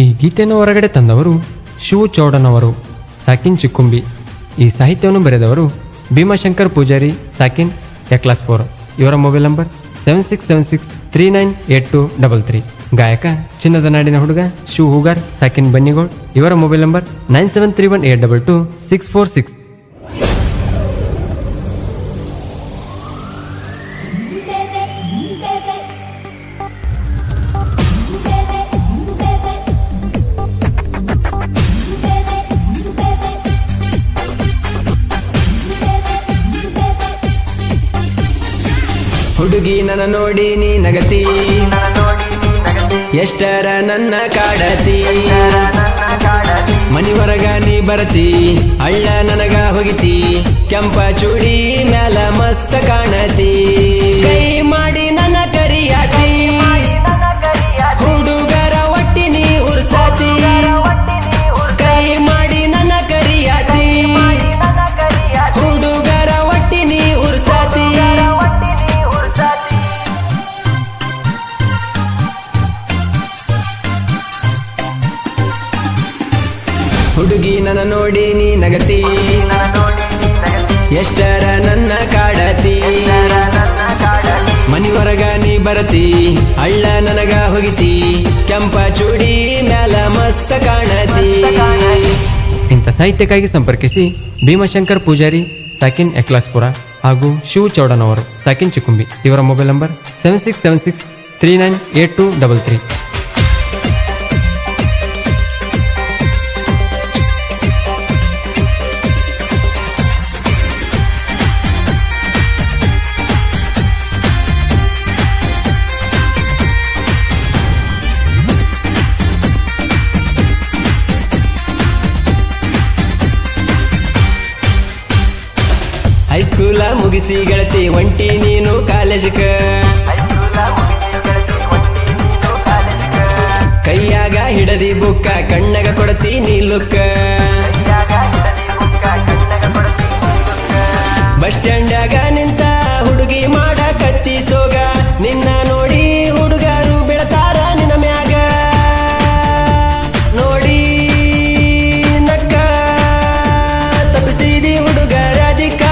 ಈ ಗೀತೆಯನ್ನು ಹೊರಗಡೆ ತಂದವರು ಶಿವು ಚೌಡನವರು, ಸಾಕಿನ್ ಚಿಕ್ಕುಂಬಿ. ಈ ಸಾಹಿತ್ಯವನ್ನು ಬರೆದವರು ಭೀಮಾಶಂಕರ್ ಪೂಜಾರಿ, ಸಾಕಿನ್ ಯಕ್ಲಾಸ್ಪುರ್. ಇವರ ಮೊಬೈಲ್ ನಂಬರ್ 7676398233. ಗಾಯಕ ಚಿನ್ನದ ನಾಡಿನ ಹುಡುಗ ಶಿವ್ ಹೂಗಾರ್, ಸಾಕಿನ್ ಬನ್ನಿಗೋಡ್. ಇವರ ಮೊಬೈಲ್ ನಂಬರ್ 9731822646. ಹುಡುಗಿ ನನ್ನ ನೋಡಿ ನೀ ನಗತಿ, ಎಷ್ಟರ ನನ್ನ ಕಾಡತಿ, ಮನಿ ಹೊರಗ ನೀ ಬರತಿ, ಅಳ್ಳ ನನಗ ಹೋಗಿತಿ, ಕೆಂಪ ಚೂಡಿ ಮ್ಯಾಲ ಮಸ್ತ ಕಾಣತಿ, ಕೈ ಮಾಡಿ ನನ್ನ ಕರಿಯಾತಿ, ಹುಡುಗರ ಒಟ್ಟಿ ನೀ ಉರ್ಸಾತಿ, ಕೈ ಮಾಡಿ ನನ್ನ ಕರಿಯಾತಿ, ಹುಡುಗರ ಒಟ್ಟಿ ನೀ ಉರ್ಸಾತಿ. ಹುಡುಗಿ ನನ್ನ ನೋಡಿ ನೀ ನಗತಿ, ಎಷ್ಟರ ನನ್ನ ಕಾಡತಿ, ಮನಿ ಹೊರಗ ನೀ ಬರತಿ, ಅಳ್ಳ ನನಗ ಹೋಗಿತಿ, ಕೆಂಪ ಚೂಡಿ ಮ್ಯಾಲ ಮಸ್ತ ಕಾಣತಿ. ಇಂಥ ಸಾಹಿತ್ಯಕ್ಕಾಗಿ ಸಂಪರ್ಕಿಸಿ ಭೀಮಾಶಂಕರ್ ಪೂಜಾರಿ, ಸಾಕಿನ್ ಯಕ್ಲಾಸ್ಪುರ ಹಾಗೂ ಶಿವ್ ಚೌಡನವರು, ಸಾಕಿನ್ ಚಿಕ್ಕುಂಬಿ. ಇವರ ಮೊಬೈಲ್ ನಂಬರ್ 7676398233. ಹೈಸ್ಕೂಲ ಮುಗಿಸಿ ಗೆಳತಿ ಒಂಟಿ ನೀನು ಕಾಲೇಜಕ, ಕೈಯಾಗ ಹಿಡದಿ ಬುಕ್ಕ ಕಣ್ಣಗ ಕೊಡತಿ ನೀ ಲುಕ್ಕ, ಬಸ್ ಸ್ಟ್ಯಾಂಡಾಗ ನಿಂತ ಹುಡುಗಿ ಮಾಡ ಕತ್ತಿ ಸೋಗ, ನಿನ್ನ ನೋಡಿ ಹುಡುಗರು ಬಿಡತಾರ ನಿನ್ನ ಮ್ಯಾಗ, ನೋಡಿ ನಕ್ಕ ತಪ್ಪಿಸಿದಿ ಹುಡುಗರ ದಿಕ್ಕ,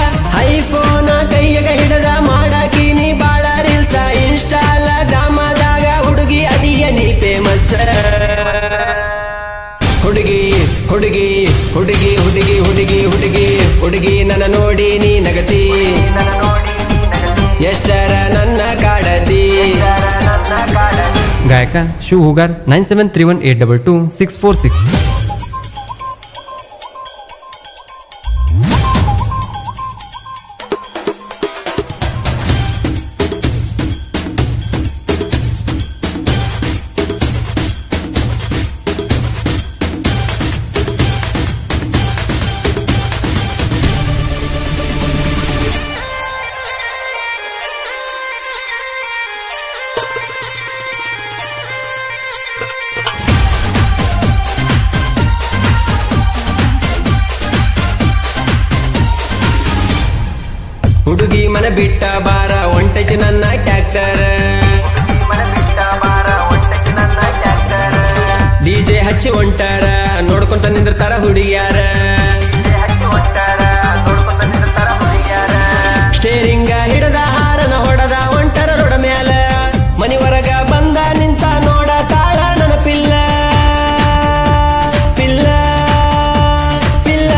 ಐಫೋನ ಕೈಯಾಗ ಹಿಡದ ಮಾಡಾಕಿ ನೀ ಬಾಳ ರೀಲ್ಸ, ಇನ್ಸ್ಟಾಲ ಡ್ರಾಮಾದಾಗ ಹುಡುಗಿ ಅದಿಯ ನೀ ಫೇಮಸ್. ಹುಡುಗಿ ಹುಡುಗಿ ಹುಡುಗಿ ಹುಡುಗಿ ಹುಡುಗಿ ಹುಡುಗಿ ಹುಡುಗಿ ನನ್ನ ನೋಡಿ ನೀ ನಗತಿ, ಎಷ್ಟರ ನನ್ನ ಕಾಡತಿ. ಗಾಯಕ ಶಿವ್ ಹೂಗಾರ್ 9731822646. ಹುಡುಗಿ ಮನ ಬಿಟ್ಟ ಬಾರ ಒಂಟೈತಿ ನನ್ನ ಟ್ಯಾಕ್ಟರ್, ಡಿಜೆ ಹಚ್ಚಿ ಹೊಂಟಾರ ನೋಡ್ಕೊಂತ ನಿಂದಿರ್ತಾರ ಹುಡುಗಿಯಾರ, ಸ್ಟೇರಿಂಗ ಹಿಡದ ಹಾರನ ಹೊಡದ ಹೊಂಟರ ರೋಡ ಮ್ಯಾಲ, ಮನಿ ಹೊರಗ ಬಂದ ನಿಂತ ನೋಡ ತಾಳ ನನ್ನ ಪಿಲ್ಲ, ಪಿಲ್ಲ ಪಿಲ್ಲ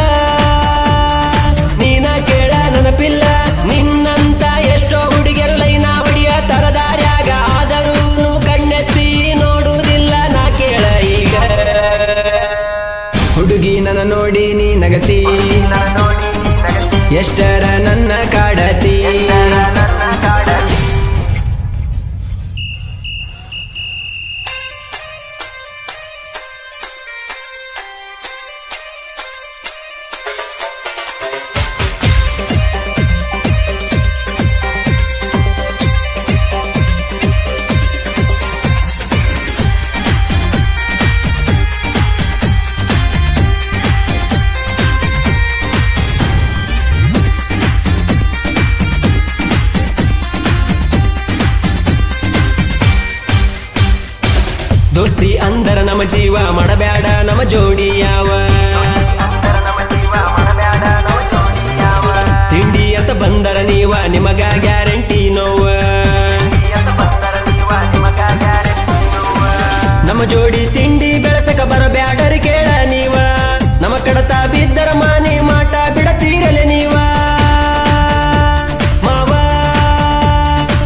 ನೀನ ಕೇಳ ನನ್ನ ಪಿಲ್ಲ, ನಿನ್ನಂತ ಎಷ್ಟೋ ಹುಡುಗಿಯರು ಲೈನ ಹೊಡಿಯ ತರದಾರ್ಯಾಗ, ಆದರೂ ಕಣ್ಣೆತ್ತಿ ನೋಡುವುದಿಲ್ಲ ನಾ ಕೇಳ ಈಗ. ಹುಡುಗಿ ನನ್ನ ನೋಡಿ ನೀ ನಗತಿ, ಎಷ್ಟರ ನನ್ನ ಕಾಡತಿ. ಜೀವ ಮಾಡಬ್ಯಾಡ ನಮ್ಮ ಜೋಡಿ ಯಾವ ತಿಂಡಿ ಅಂತ ಬಂದರ ನೀವ ನಿಮಗ ಗ್ಯಾರಂಟಿ ನೋವ ನಮ್ಮ ಜೋಡಿ ತಿಂಡಿ ಬೆಳಸಕ ಬರಬ್ಯಾಡರಿ ಕೇಳ ನೀವ ನಮ್ಮ ಕಡತ ಬಿದ್ದರ ಮಾನಿ ಮಾಟ ಬಿಡತೀರಲೆ ನೀವ ಮಾವ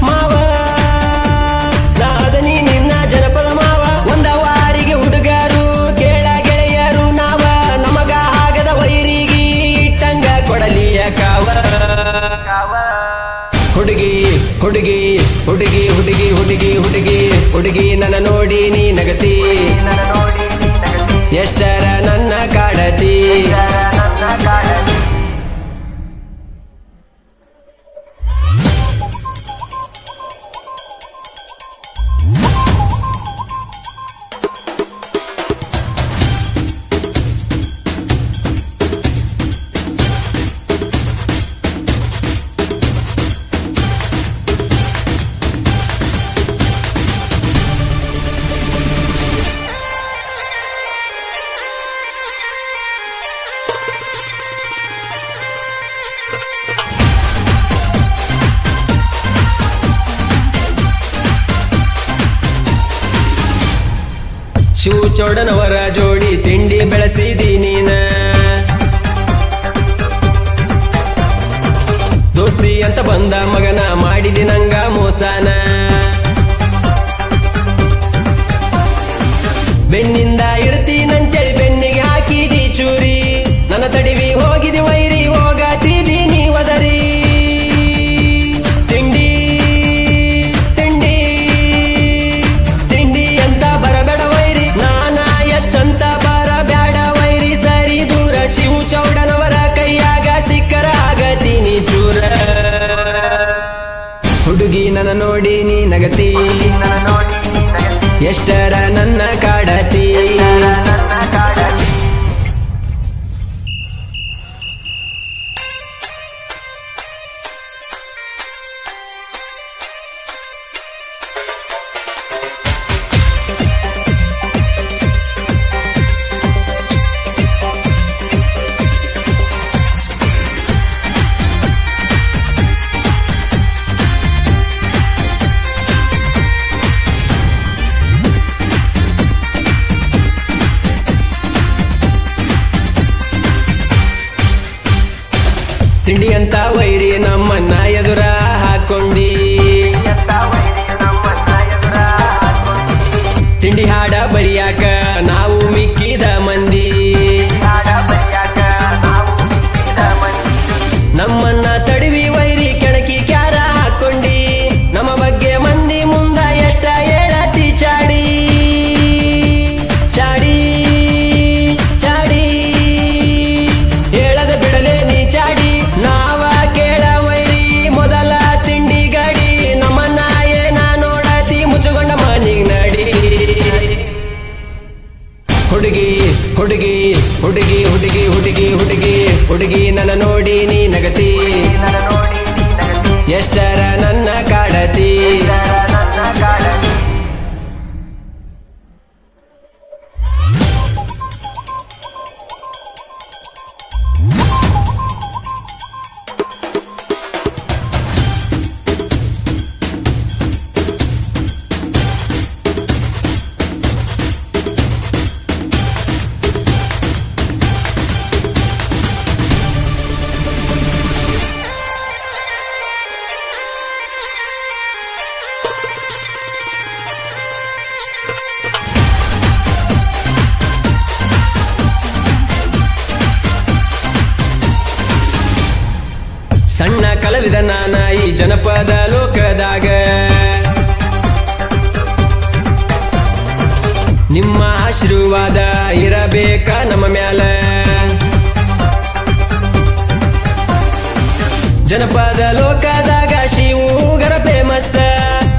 ಮಾವ ನಾದನಿ ನಿನ್ನ ಜನಪದ ಮಾವ ಒಂದ ವಾರಿಗೆ ಹುಡುಗರು ಕೇಳ ಗೆಳೆಯರು ನಾವ ನಮಗ ಆಗದ ವೈರಿಗೆ ಇಟ್ಟಂಗ ಕೊಡಲಿಯ ಕಾವ ಹುಡುಗಿ ಹುಡುಗಿ ಹುಡುಗಿ ಹುಡುಗಿ ಹುಡುಗಿ ಹುಡುಗಿ ಹುಡುಗಿ ನನ್ನ ನೋಡಿ ನೀ ನಗತಿ ಎಷ್ಟರ ನನ್ನ ಕಾಡತಿ ಶಿವ ಚೌಡನವರ ಜೋಡಿ ತಿಂಡಿ ಬೆಳೆಸಿದಿ ನೀನ ದೋಸ್ತಿ ಅಂತ ಬಂದ ಮಗನ ಮಾಡಿದಿ ನಂಗ ಮೋಸನ ಬೆನ್ನಿಂದ ಇರ್ತೀನಂತೇಳಿ ಬೆನ್ನಿಗೆ ಹಾಕಿದಿ ಚೂರಿ ನನ್ನ ತಡಿವಿ ಹೋಗಿದಿ ವೈರಿ ಹೋಗಾತಿದಿ ನೀ ಒದರಿ ತಿಂಡಿ ತಿಂಡಿ ತಿಂಡಿ ಅಂತ ಬರಬೇಡ ವೈರಿ ನಾನಾ ಎಚ್ಚಂತ ಬರಬ್ಯಾಡ ವೈರಿ ಸರಿ ದೂರ ಶಿವ ಚೌಡನವರ ಕೈಯಾಗ ಸಿಕ್ಕರ ಆಗತೀನಿ ಚೂರ ಹುಡುಗಿ ನನ್ನ ನೋಡಿ ನೀ ನಗತಿ ಎಷ್ಟರ ನನ್ನ ಕಾಡತಿ ತಿಂಡಿ ಅಂತ ವೈರಿ ನಮ್ಮನ್ನ ಎದುರ ಹಾಕೊಂಡಿ ತಿಂಡಿ ಹಾಡ ಬರಿಯಾಕ ನಾವು ಮಿಕ್ಕಿದ ಮಂದಿ ನಮ್ಮನ್ನ ತಡವಿ ವೈರಿ ಕೆಣಕಿ ಕ್ಯಾರ ಹಾಕೊಂಡಿ ನಮ್ಮ ಬಗ್ಗೆ ಮಂದಿ ಮುಂದ ಎಷ್ಟ ಹೇಳತಿ ಚಾಡಿ ಚಾಡಿ ಚಾಡಿ ಹೇಳದ ಬಿಡಲೆ ನೀ ಚಾಡಿ ನಾವ ಕೇಳ ವೈರಿ ಮೊದಲ ತಿಂಡಿ ಗಾಡಿ ನಮ್ಮನ್ನ ಏನ ನೋಡತಿ ಮುಚ್ಚುಗೊಂಡ ಮನಿಗ್ ನಡಿ ಹುಡುಗಿ ಹುಡುಗಿ ಹುಡುಗಿ ಹುಡುಗಿ ಹುಡುಗಿ ಹುಡುಗಿ ಹುಡುಗಿ ನನ್ನ ನೋಡಿ ನೀ ನಗತಿ ಎಷ್ಟರ ನನ್ನ ಕಾಡತಿ ಸಣ್ಣ ಕಲಾವಿದ ನಾನ ಈ ಜನಪದ ಲೋಕದಾಗ ನಿಮ್ಮ ಆಶೀರ್ವಾದ ಇರಬೇಕ ನಮ್ಮ ಮ್ಯಾಲ ಜನಪದ ಲೋಕದಾಗ ಶಿವಗರ ಫೇಮಸ್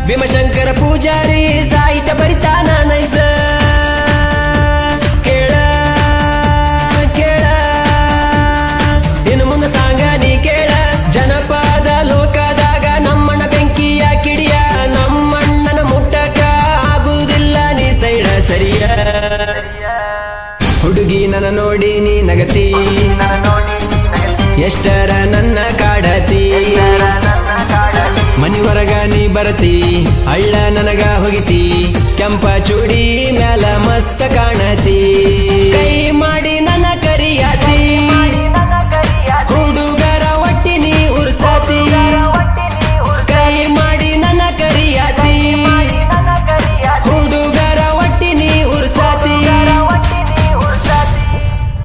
ಭೀಮಶಂಕರ ಪೂಜಾರಿ ಸಾಹಿತ್ಯ ಬರಿತಾನ ನೈಸ ಕೇಳ ಕೇಳ ಇನ್ನು ಮುಂದೆ ಸಾಂಗ ನೀ ಕೇಳ ಜನಪದ ಲೋಕದಾಗ ನಮ್ಮಣ್ಣ ಬೆಂಕಿಯ ಕಿಡಿಯ ನಮ್ಮಣ್ಣನ ಮುಟ್ಟಕ ಆಗುವುದಿಲ್ಲ ನೀ ಸೈಡ ಸರಿಯ ನನ್ನ ನೋಡಿ ನೀ ನಗತಿ ಎಷ್ಟರ ನನ್ನ ಕಾಡತಿ ಮನಿ ಹೊರಗ ನೀ ಬರತಿ ಅಳ್ಳ ನನಗ ಹೋಗಿತಿ ಕೆಂಪ ಚೂಡಿ ಮ್ಯಾಲ ಮಸ್ತ ಕಾಣತಿ